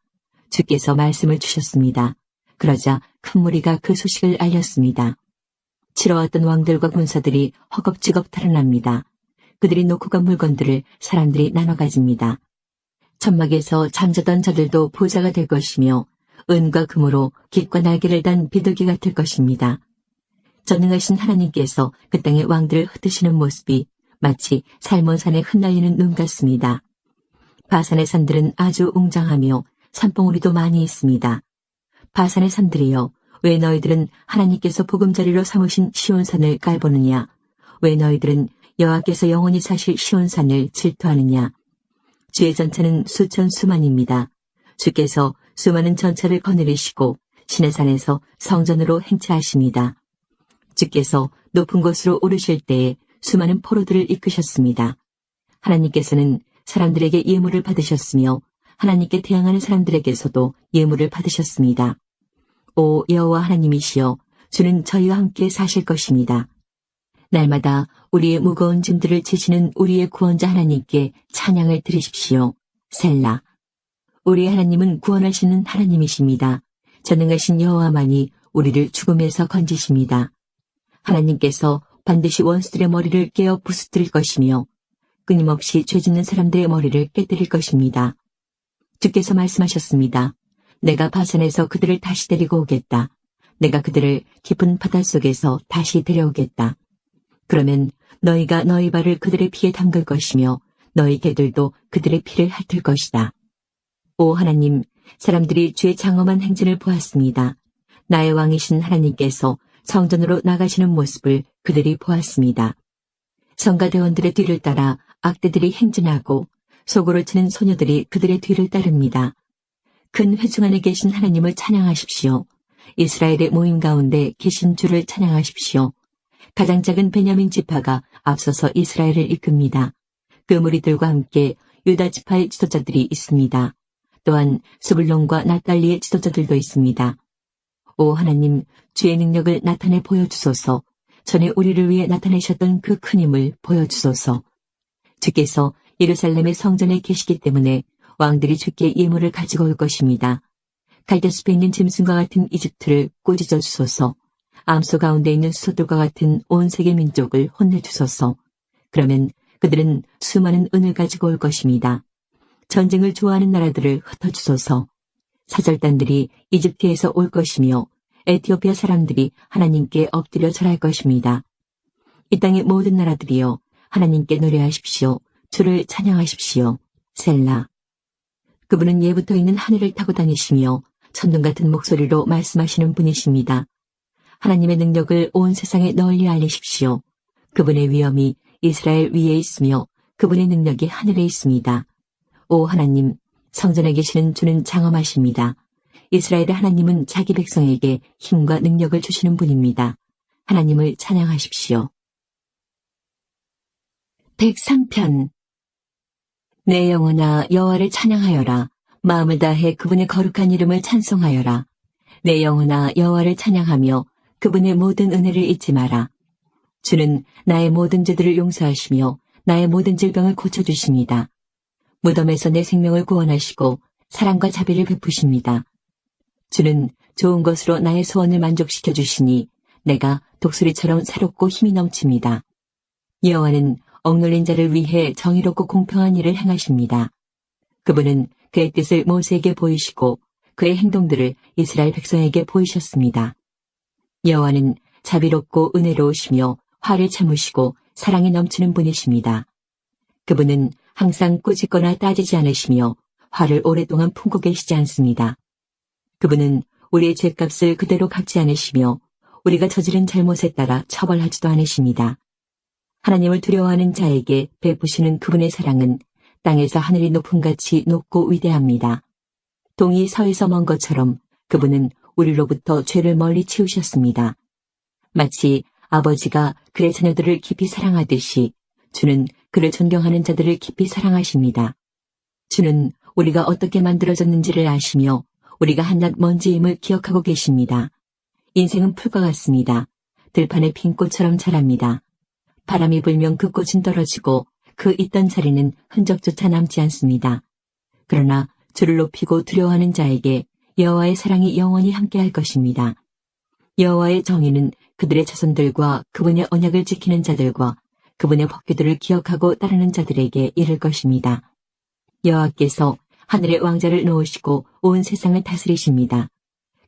주께서 말씀을 주셨습니다. 그러자 큰 무리가 그 소식을 알렸습니다. 치러왔던 왕들과 군사들이 허겁지겁 달아납니다. 그들이 놓고 간 물건들을 사람들이 나눠 가집니다. 천막에서 잠자던 자들도 부자가 될 것이며 은과 금으로 깃과 날개를 단 비둘기 같을 것입니다. 전능하신 하나님께서 그 땅의 왕들을 흩으시는 모습이 마치 살몬산에 흩날리는 눈 같습니다. 바산의 산들은 아주 웅장하며 산봉우리도 많이 있습니다. 바산의 산들이여, 왜 너희들은 하나님께서 보금자리로 삼으신 시온산을 깔보느냐? 왜 너희들은 여호와께서 영원히 사실 시온산을 질투하느냐? 주의 전차는 수천 수만입니다. 주께서 수많은 전차를 거느리시고 시내산에서 성전으로 행차하십니다. 주께서 높은 곳으로 오르실 때에 수많은 포로들을 이끄셨습니다. 하나님께서는 사람들에게 예물을 받으셨으며 하나님께 대항하는 사람들에게서도 예물을 받으셨습니다. 오 여호와 하나님이시여, 주는 저희와 함께 사실 것입니다. 날마다 우리의 무거운 짐들을 지시는 우리의 구원자 하나님께 찬양을 드리십시오. 셀라. 우리 하나님은 구원하시는 하나님이십니다. 전능하신 여호와만이 우리를 죽음에서 건지십니다. 하나님께서 반드시 원수들의 머리를 깨어 부수뜨릴 것이며 끊임없이 죄짓는 사람들의 머리를 깨뜨릴 것입니다. 주께서 말씀하셨습니다. 내가 바산에서 그들을 다시 데리고 오겠다. 내가 그들을 깊은 바닷속에서 다시 데려오겠다. 그러면 너희가 너희 발을 그들의 피에 담글 것이며 너희 개들도 그들의 피를 핥을 것이다. 오 하나님, 사람들이 주의 장엄한 행진을 보았습니다. 나의 왕이신 하나님께서 성전으로 나가시는 모습을 그들이 보았습니다. 성가대원들의 뒤를 따라 악대들이 행진하고 소고를 치는 소녀들이 그들의 뒤를 따릅니다. 큰 회중 안에 계신 하나님을 찬양하십시오. 이스라엘의 모임 가운데 계신 주를 찬양하십시오. 가장 작은 베냐민 지파가 앞서서 이스라엘을 이끕니다. 그 무리들과 함께 유다 지파의 지도자들이 있습니다. 또한 스불론과 납달리의 지도자들도 있습니다. 오 하나님, 주의 능력을 나타내 보여주소서. 전에 우리를 위해 나타내셨던 그 큰 힘을 보여주소서. 주께서 예루살렘의 성전에 계시기 때문에 왕들이 주께 예물을 가지고 올 것입니다. 갈대숲에 있는 짐승과 같은 이집트를 꾸짖어 주소서. 암소 가운데 있는 수소들과 같은 온 세계 민족을 혼내주소서. 그러면 그들은 수많은 은을 가지고 올 것입니다. 전쟁을 좋아하는 나라들을 흩어주소서. 사절단들이 이집트에서 올 것이며 에티오피아 사람들이 하나님께 엎드려 절할 것입니다. 이 땅의 모든 나라들이여, 하나님께 노래하십시오. 주를 찬양하십시오. 셀라. 그분은 예부터 있는 하늘을 타고 다니시며 천둥 같은 목소리로 말씀하시는 분이십니다. 하나님의 능력을 온 세상에 널리 알리십시오. 그분의 위엄이 이스라엘 위에 있으며 그분의 능력이 하늘에 있습니다. 오 하나님, 성전에 계시는 주는 장엄하십니다. 이스라엘의 하나님은 자기 백성에게 힘과 능력을 주시는 분입니다. 하나님을 찬양하십시오. 103편. 내 영혼아 여호와를 찬양하여라. 마음을 다해 그분의 거룩한 이름을 찬송하여라. 내 영혼아 여호와를 찬양하며 그분의 모든 은혜를 잊지 마라. 주는 나의 모든 죄들을 용서하시며 나의 모든 질병을 고쳐주십니다. 무덤에서 내 생명을 구원하시고 사랑과 자비를 베푸십니다. 주는 좋은 것으로 나의 소원을 만족시켜 주시니 내가 독수리처럼 새롭고 힘이 넘칩니다. 여호와는 억눌린 자를 위해 정의롭고 공평한 일을 행하십니다. 그분은 그의 뜻을 모세에게 보이시고 그의 행동들을 이스라엘 백성에게 보이셨습니다. 여호와는 자비롭고 은혜로우시며 화를 참으시고 사랑이 넘치는 분이십니다. 그분은 항상 꾸짖거나 따지지 않으시며 화를 오랫동안 품고 계시지 않습니다. 그분은 우리의 죄값을 그대로 갚지 않으시며 우리가 저지른 잘못에 따라 처벌하지도 않으십니다. 하나님을 두려워하는 자에게 베푸시는 그분의 사랑은 땅에서 하늘이 높음같이 높고 위대합니다. 동이 서에서 먼 것처럼 그분은 우리로부터 죄를 멀리 치우셨습니다. 마치 아버지가 그의 자녀들을 깊이 사랑하듯이 주는 그를 존경하는 자들을 깊이 사랑하십니다. 주는 우리가 어떻게 만들어졌는지를 아시며 우리가 한낱 먼지임을 기억하고 계십니다. 인생은 풀과 같습니다. 들판의 핀 꽃처럼 자랍니다. 바람이 불면 그 꽃은 떨어지고 그 있던 자리는 흔적조차 남지 않습니다. 그러나 주를 높이고 두려워하는 자에게 여호와의 사랑이 영원히 함께할 것입니다. 여호와의 정의는 그들의 자손들과 그분의 언약을 지키는 자들과 그분의 법규들을 기억하고 따르는 자들에게 이를 것입니다. 여호와께서 하늘의 왕자를 놓으시고 온 세상을 다스리십니다.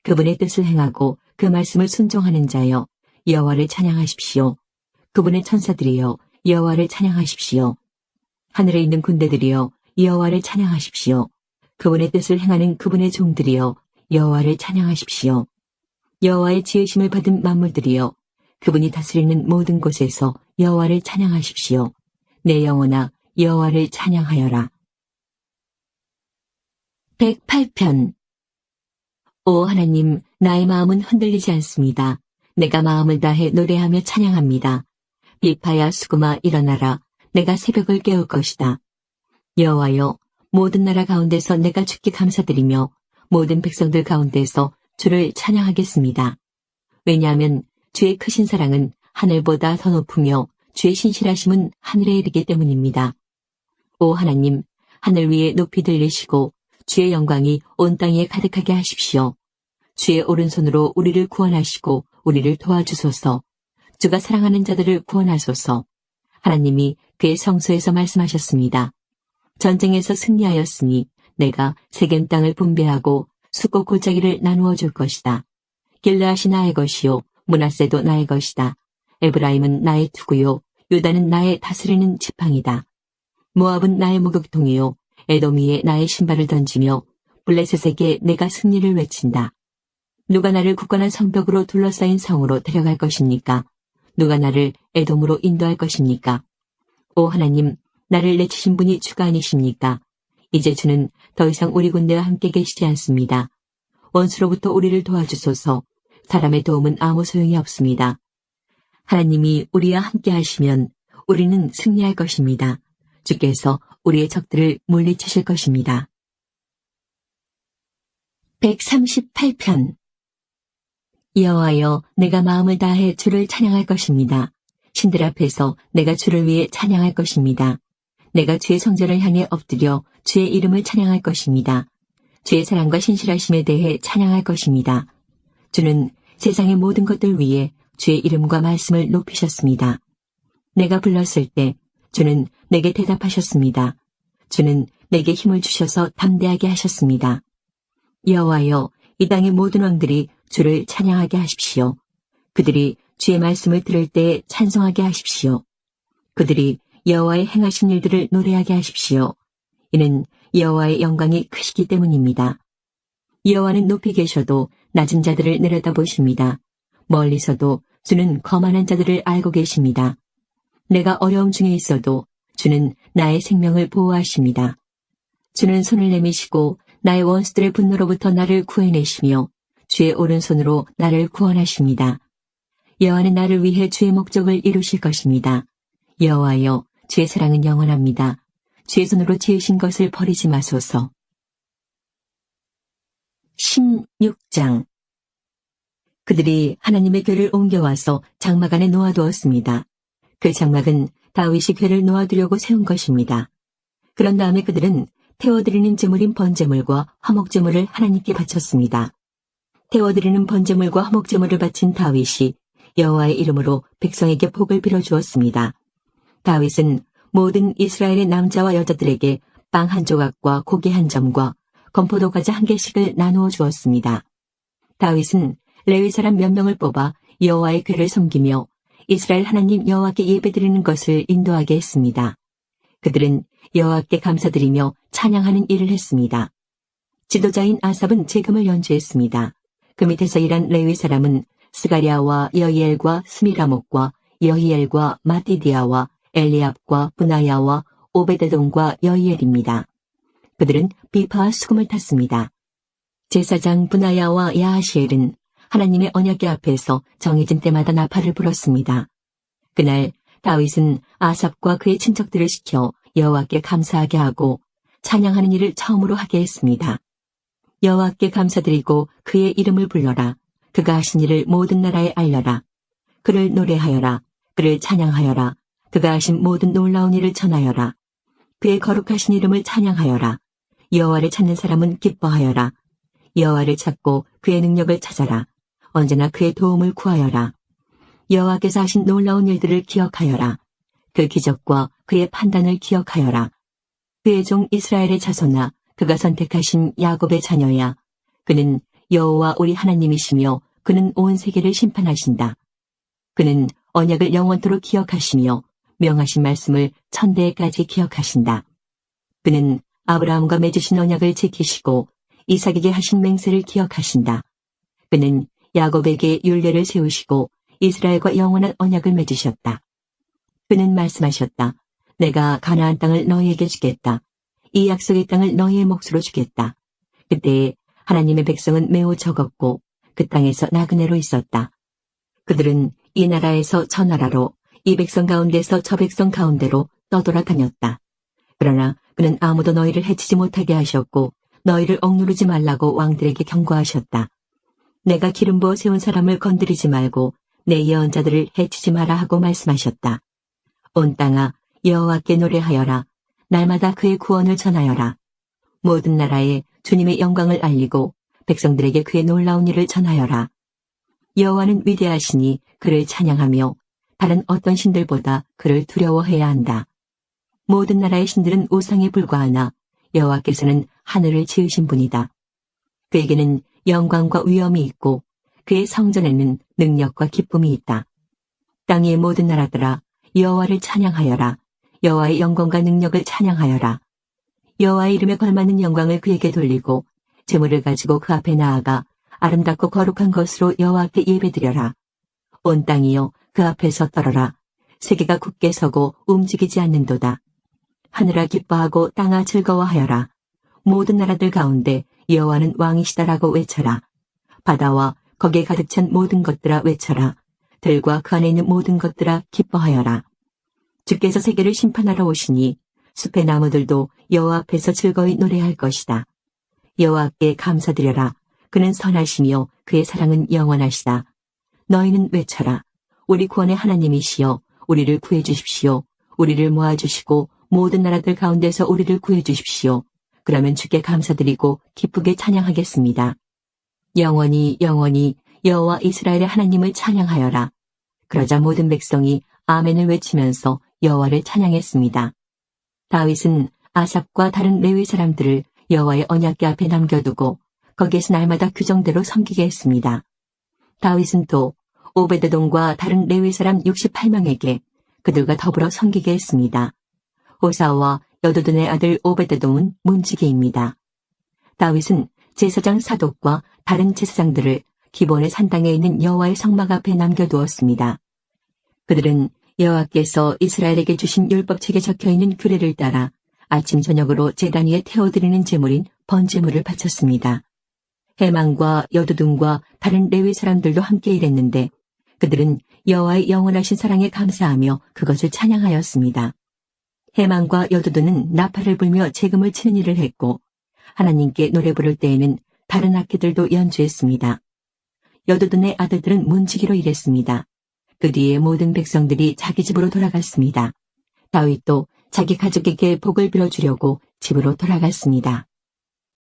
그분의 뜻을 행하고 그 말씀을 순종하는 자여 여호와를 찬양하십시오. 그분의 천사들이여 여호와를 찬양하십시오. 하늘에 있는 군대들이여 여호와를 찬양하십시오. 그분의 뜻을 행하는 그분의 종들이여 여호와를 찬양하십시오. 여호와의 지으심을 받은 만물들이여 그분이 다스리는 모든 곳에서 여호와를 찬양하십시오. 내 영혼아 여호와를 찬양하여라. 108편. 오 하나님, 나의 마음은 흔들리지 않습니다. 내가 마음을 다해 노래하며 찬양합니다. 비파야 수금아 일어나라. 내가 새벽을 깨울 것이다. 여호와여, 모든 나라 가운데서 내가 주께 감사드리며 모든 백성들 가운데서 주를 찬양하겠습니다. 왜냐하면 주의 크신 사랑은 하늘보다 더 높으며 주의 신실하심은 하늘에 이르기 때문입니다. 오 하나님, 하늘 위에 높이 들리시고 주의 영광이 온 땅에 가득하게 하십시오. 주의 오른손으로 우리를 구원하시고 우리를 도와주소서. 주가 사랑하는 자들을 구원하소서. 하나님이 그의 성소에서 말씀하셨습니다. 전쟁에서 승리하였으니 내가 세겜 땅을 분배하고 숫곳 골짜기를 나누어 줄 것이다. 길르앗이 나의 것이요 므낫세도 나의 것이다. 에브라임은 나의 투구요 유다는 나의 다스리는 지팡이다. 모압은 나의 목욕통이요 에돔 위에 나의 신발을 던지며 블레셋에게 내가 승리를 외친다. 누가 나를 굳건한 성벽으로 둘러싸인 성으로 데려갈 것입니까? 누가 나를 에돔으로 인도할 것입니까? 오 하나님, 나를 내치신 분이 주가 아니십니까? 이제 주는 더 이상 우리 군대와 함께 계시지 않습니다. 원수로부터 우리를 도와주소서. 사람의 도움은 아무 소용이 없습니다. 하나님이 우리와 함께 하시면 우리는 승리할 것입니다. 주께서 우리의 적들을 물리치실 것입니다. 138편. 여호와여, 내가 마음을 다해 주를 찬양할 것입니다. 신들 앞에서 내가 주를 위해 찬양할 것입니다. 내가 주의 성전을 향해 엎드려 주의 이름을 찬양할 것입니다. 주의 사랑과 신실하심에 대해 찬양할 것입니다. 주는 세상의 모든 것들 위에 주의 이름과 말씀을 높이셨습니다. 내가 불렀을 때 주는 내게 대답하셨습니다. 주는 내게 힘을 주셔서 담대하게 하셨습니다. 여호와여, 이 땅의 모든 왕들이 주를 찬양하게 하십시오. 그들이 주의 말씀을 들을 때에 찬송하게 하십시오. 그들이 여호와의 행하신 일들을 노래하게 하십시오. 이는 여호와의 영광이 크시기 때문입니다. 여호와는 높이 계셔도 낮은 자들을 내려다보십니다. 멀리서도 주는 거만한 자들을 알고 계십니다. 내가 어려움 중에 있어도 주는 나의 생명을 보호하십니다. 주는 손을 내미시고 나의 원수들의 분노로부터 나를 구해내시며 주의 오른손으로 나를 구원하십니다. 여호와는 나를 위해 주의 목적을 이루실 것입니다. 여호와여, 주의 사랑은 영원합니다. 주의 손으로 지으신 것을 버리지 마소서. 16장. 그들이 하나님의 궤를 옮겨와서 장막 안에 놓아두었습니다. 그 장막은 다윗이 궤를 놓아두려고 세운 것입니다. 그런 다음에 그들은 태워드리는 제물인 번제물과 화목제물을 하나님께 바쳤습니다. 태워드리는 번제물과 화목제물을 바친 다윗이 여호와의 이름으로 백성에게 복을 빌어주었습니다. 다윗은 모든 이스라엘의 남자와 여자들에게 빵 한 조각과 고기 한 점과 건포도 과자 한 개씩을 나누어 주었습니다. 다윗은 레위 사람 몇 명을 뽑아 여호와의 궤를 섬기며 이스라엘 하나님 여호와께 예배드리는 것을 인도하게 했습니다. 그들은 여호와께 감사드리며 찬양하는 일을 했습니다. 지도자인 아삽은 제금을 연주했습니다. 그 밑에서 일한 레위 사람은 스가랴와 여히엘과 스미라목과 여히엘과 마띠디아와 엘리압과 브나야와 오베데돔과 여히엘입니다. 그들은 비파와 수금을 탔습니다. 제사장 브나야와 야하시엘은 하나님의 언약궤 앞에서 정해진 때마다 나팔을 불었습니다. 그날 다윗은 아삽과 그의 친척들을 시켜 여호와께 감사하게 하고 찬양하는 일을 처음으로 하게 했습니다. 여호와께 감사드리고 그의 이름을 불러라. 그가 하신 일을 모든 나라에 알려라. 그를 노래하여라. 그를 찬양하여라. 그가 하신 모든 놀라운 일을 전하여라. 그의 거룩하신 이름을 찬양하여라. 여호와를 찾는 사람은 기뻐하여라. 여호와를 찾고 그의 능력을 찾아라. 언제나 그의 도움을 구하여라. 여호와께서 하신 놀라운 일들을 기억하여라. 그 기적과 그의 판단을 기억하여라. 그의 종 이스라엘의 자손아, 그가 선택하신 야곱의 자녀야. 그는 여호와 우리 하나님이시며 그는 온 세계를 심판하신다. 그는 언약을 영원토록 기억하시며 명하신 말씀을 천대까지 기억하신다. 그는 아브라함과 맺으신 언약을 지키시고 이삭에게 하신 맹세를 기억하신다. 그는 야곱에게 율례를 세우시고 이스라엘과 영원한 언약을 맺으셨다. 그는 말씀하셨다. 내가 가나안 땅을 너희에게 주겠다. 이 약속의 땅을 너희의 몫으로 주겠다. 그때 하나님의 백성은 매우 적었고 그 땅에서 나그네로 있었다. 그들은 이 나라에서 저 나라로, 이 백성 가운데서 저 백성 가운데로 떠돌아다녔다. 그러나 그는 아무도 너희를 해치지 못하게 하셨고 너희를 억누르지 말라고 왕들에게 경고하셨다. 내가 기름 부어 세운 사람을 건드리지 말고 내 예언자들을 해치지 마라 하고 말씀하셨다. 온 땅아 여호와께 노래하여라. 날마다 그의 구원을 전하여라. 모든 나라에 주님의 영광을 알리고 백성들에게 그의 놀라운 일을 전하여라. 여호와는 위대하시니 그를 찬양하며 다른 어떤 신들보다 그를 두려워해야 한다. 모든 나라의 신들은 우상에 불과하나 여호와께서는 하늘을 지으신 분이다. 그에게는 영광과 위엄이 있고 그의 성전에는 능력과 기쁨이 있다. 땅 위의 모든 나라들아 여호와를 찬양하여라. 여호와의 영광과 능력을 찬양하여라. 여호와의 이름에 걸맞는 영광을 그에게 돌리고 제물을 가지고 그 앞에 나아가 아름답고 거룩한 것으로 여호와께 예배드려라. 온 땅이여 그 앞에서 떨어라. 세계가 굳게 서고 움직이지 않는도다. 하늘아 기뻐하고 땅아 즐거워하여라. 모든 나라들 가운데 여호와는 왕이시다라고 외쳐라. 바다와 거기에 가득 찬 모든 것들아 외쳐라. 들과 그 안에 있는 모든 것들아 기뻐하여라. 주께서 세계를 심판하러 오시니 숲의 나무들도 여호와 앞에서 즐거이 노래할 것이다. 여호와께 감사드려라. 그는 선하시며 그의 사랑은 영원하시다. 너희는 외쳐라. 우리 구원의 하나님이시여 우리를 구해주십시오. 우리를 모아주시고 모든 나라들 가운데서 우리를 구해주십시오. 그러면 주께 감사드리고 기쁘게 찬양하겠습니다. 영원히 영원히 여호와 이스라엘의 하나님을 찬양하여라. 그러자 모든 백성이 아멘을 외치면서 여호와를 찬양했습니다. 다윗은 아삽과 다른 레위 사람들을 여호와의 언약궤 앞에 남겨두고 거기에서 날마다 규정대로 섬기게 했습니다. 다윗은 또 오베데돔과 다른 레위 사람 68명에게 그들과 더불어 섬기게 했습니다. 호사와 여두둔의 아들 오베데돔은 문지기입니다. 다윗은 제사장 사독과 다른 제사장들을 기본의 산당에 있는 여호와의 성막 앞에 남겨두었습니다. 그들은 여호와께서 이스라엘에게 주신 율법책에 적혀있는 규례를 따라 아침 저녁으로 제단 위에 태워드리는 제물인 번제물을 바쳤습니다. 해만과 여두둔과 다른 레위 사람들도 함께 일했는데 그들은 여호와의 영원하신 사랑에 감사하며 그것을 찬양하였습니다. 해만과 여두둔은 나팔을 불며 재금을 치는 일을 했고 하나님께 노래 부를 때에는 다른 악기들도 연주했습니다. 여두둔의 아들들은 문지기로 일했습니다. 그 뒤에 모든 백성들이 자기 집으로 돌아갔습니다. 다윗도 자기 가족에게 복을 빌어주려고 집으로 돌아갔습니다.